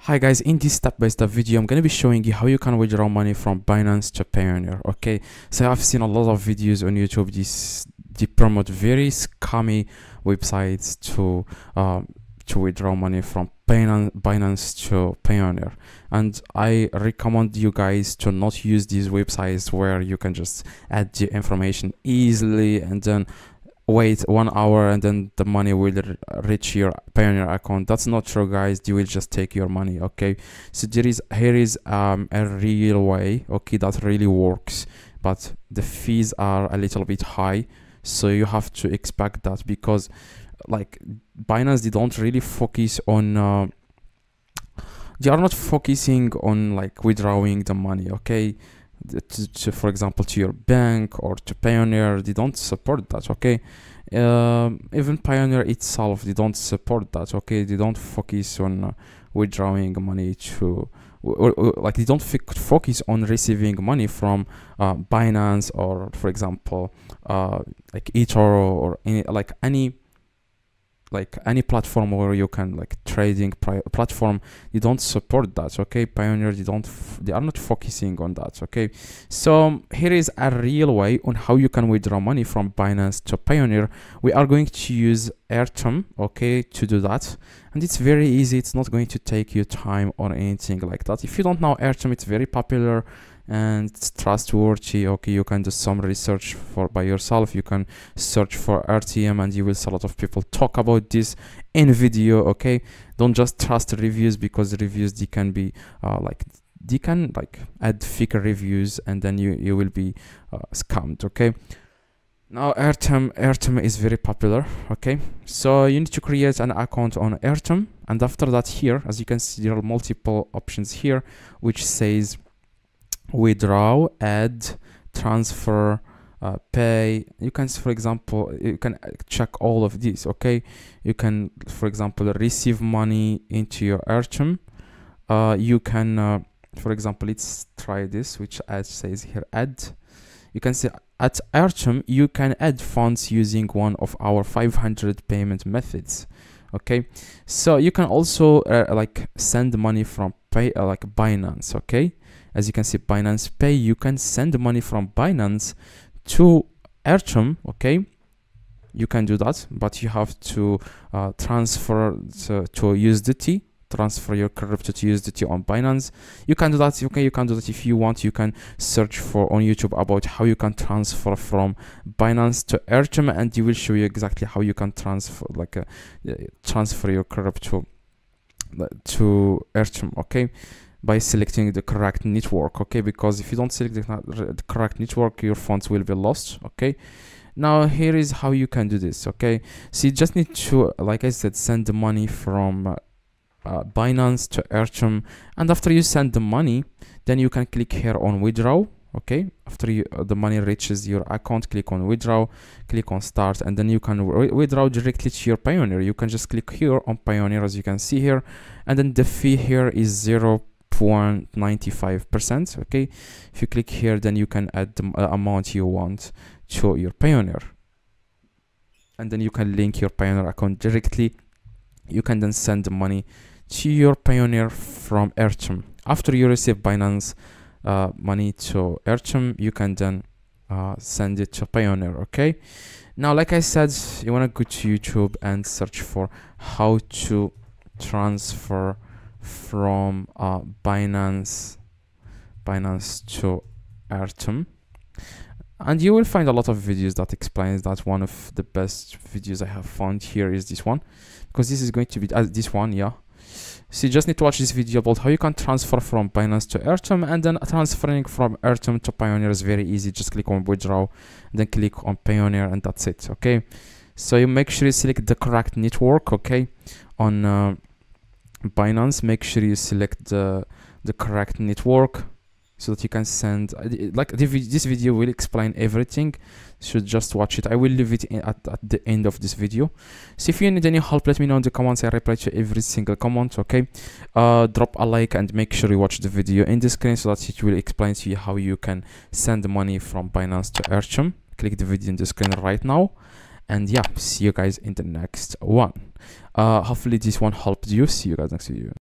Hi guys, in this step-by-step video I'm going to be showing you how you can withdraw money from Binance to Payoneer. Okay, so I've seen a lot of videos on YouTube. They promote very scammy websites to withdraw money from Binance to Payoneer, and I recommend you guys to not use these websites where you can just add the information easily and then wait 1 hour and then the money will reach your Payoneer account. That's not true, guys. They will just take your money. Okay, so here is a real way, okay, that really works, but the fees are a little bit high, so you have to expect that, because like Binance, they don't really focus on they are not focusing on like withdrawing the money, okay, for example to your bank or to Payoneer. They don't support that, okay. Even Payoneer itself, they don't support that, okay. They don't focus on withdrawing money to like they don't focus on receiving money from Binance, or for example like eToro, or any platform where you can like trading platform. They don't support that, okay. Payoneer, they are not focusing on that, okay. So here is a real way on how you can withdraw money from Binance to Payoneer. We are going to use Airtem, okay, to do that, and it's very easy. It's not going to take you time or anything like that. If you don't know Airtem, it's very popular and it's trustworthy, okay. You can do some research by yourself. You can search for RTM and you will see a lot of people talk about this in video, okay. Don't just trust reviews, because reviews, they can be they can add fake reviews and then you will be scammed, okay. Now Airtem is very popular, okay. So you need to create an account on Airtem, and after that, here as you can see, there are multiple options here which says withdraw, add, transfer, pay. You can, for example, you can check all of these, okay. You can, for example, receive money into your Airtem. You can for example, let's try this, which says here add. You can see at Airtem you can add funds using one of our 500 payment methods, okay. So you can also like send money from Binance, okay. As you can see, Binance Pay, you can send money from Binance to Airtem, okay. You can do that, but you have to transfer to USDT, transfer your crypto to USDT on Binance. You can do that, okay. You can do that if you want. You can search for on YouTube about how you can transfer from Binance to Airtem, and you will show you exactly how you can transfer transfer your crypto to Airtem, okay, by selecting the correct network, okay. Because if you don't select the correct network, your funds will be lost, okay. Now here is how you can do this, okay. So you just need to, like I said, send the money from Binance to Airtem, and after you send the money, then you can click here on withdraw, okay. After the money reaches your account, click on withdraw, click on start, and then you can withdraw directly to your Payoneer. You can just click here on Payoneer, as you can see here, and then the fee here is 0.95%, okay. If you click here, then you can add the amount you want to your Payoneer, and then you can link your Payoneer account directly. You can then send the money to your Payoneer from Airtem. After you receive Binance money to Airtem, you can then send it to Payoneer, okay. Now, like I said, you want to go to YouTube and search for how to transfer from Binance to Airtem, and you will find a lot of videos that explains that. One of the best videos I have found here is this one, because this is going to be this one, yeah. So you just need to watch this video about how you can transfer from Binance to Airtem, and then transferring from Airtem to Payoneer is very easy. Just click on withdraw and then click on Payoneer, and that's it, okay. So you make sure you select the correct network, okay. On Binance, make sure you select the correct network so that you can send this video will explain everything. You should just watch it. I will leave it at the end of this video. So if you need any help, let me know in the comments. I reply to every single comment, okay. Drop a like and make sure you watch the video in the screen so that it will explain to you how you can send money from Binance to Airtem. Click the video in the screen right now, and yeah, see you guys in the next one. Hopefully this one helped you. See you guys next video.